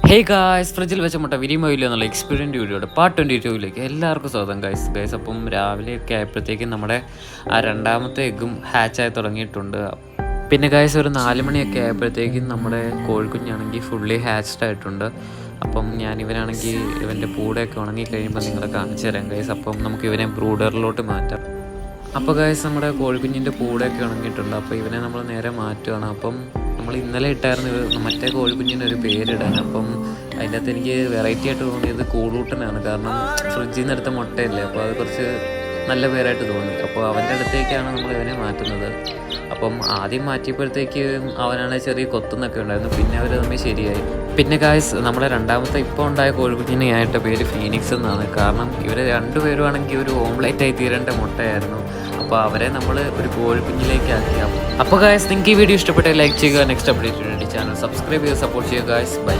Hey guys, ഫ്രിഡ്ജിൽ വെച്ച മുട്ട വിരിയുമോ എന്നുള്ള എക്സ്പീരിയൻറ്റ് വീഡിയോയുടെ പാർട്ട് 22 എല്ലാവർക്കും സ്വാഗതം ഗൈസ്. അപ്പം രാവിലെയൊക്കെ ആയപ്പോഴത്തേക്കും നമ്മുടെ രണ്ടാമത്തെ എഗ്ഗും ഹാച്ചായി തുടങ്ങിയിട്ടുണ്ട്. പിന്നെ ഗൈസ് ഒരു 4 മണിയൊക്കെ ആയപ്പോഴത്തേക്കും നമ്മുടെ കോഴിക്കുഞ്ഞാണെങ്കിൽ ഫുള്ളി ഹാച്ച്ഡ് ആയിട്ടുണ്ട്. അപ്പം ഇവനാണെങ്കിൽ ഇവൻ്റെ പൂടയൊക്കെ ഉണങ്ങി കഴിയുമ്പോൾ നിങ്ങളെ കാണിച്ചു തരാം ഗൈസ്. അപ്പം നമുക്ക് ഇവനെ ബ്രൂഡറിലോട്ട് മാറ്റാം. അപ്പോൾ ഗൈസ് നമ്മുടെ കോഴിക്കുഞ്ഞിൻ്റെ പൂടയൊക്കെ ഉണങ്ങിയിട്ടുണ്ട്. അപ്പോൾ ഇവനെ നമ്മൾ നേരെ മാറ്റുകയാണ്. അപ്പം നമ്മൾ ഇന്നലെ ഇട്ടായിരുന്നു മറ്റേ കോഴിക്കുഞ്ഞിന് ഒരു പേരിടാൻ. അപ്പം അതിൻ്റെ അകത്ത് എനിക്ക് വെറൈറ്റി ആയിട്ട് തോന്നിയത് കൂളൂട്ടനാണ്. കാരണം ഫ്രിഡ്ജിൽ നിന്ന് എടുത്ത മുട്ടയല്ലേ, അപ്പോൾ അത് കുറച്ച് നല്ല പേരായിട്ട് തോന്നി. അപ്പോൾ അവൻ്റെ അടുത്തേക്കാണ് നമ്മൾ ഇവനെ മാറ്റുന്നത്. അപ്പം ആദ്യം മാറ്റിയപ്പോഴത്തേക്ക് അവനാണെങ്കിൽ ചെറിയ കൊത്തുന്നൊക്കെ ഉണ്ടായിരുന്നു. പിന്നെ അവർ തമ്മിൽ ശരിയായി. പിന്നെ ഗായ്സ് നമ്മുടെ രണ്ടാമത്തെ ഇപ്പോൾ ഉണ്ടായ കോഴിക്കുഞ്ഞിനെ ആയിട്ട് പേര് ഫീനിക്സ് എന്നാണ്. കാരണം ഇവർ രണ്ടുപേരുമാണെങ്കിൽ ഒരു ഓംലേറ്റായി തീരേണ്ട മുട്ടയായിരുന്നു. അപ്പോൾ അവരെ നമ്മൾ ഒരു കോഴിക്കുഞ്ഞിലേക്ക് ആക്കി. അപ്പോൾ ഗായ്സ് നിങ്ങൾക്ക് ഈ വീഡിയോ ഇഷ്ടപ്പെട്ടെങ്കിൽ ലൈക്ക് ചെയ്യുക. നെക്സ്റ്റ് അപ്ഡേറ്റിന് വേണ്ടി ചാനൽ സബ്സ്ക്രൈബ് ചെയ്ത് സപ്പോർട്ട് ചെയ്യുക ഗായ്സ്. ബൈ.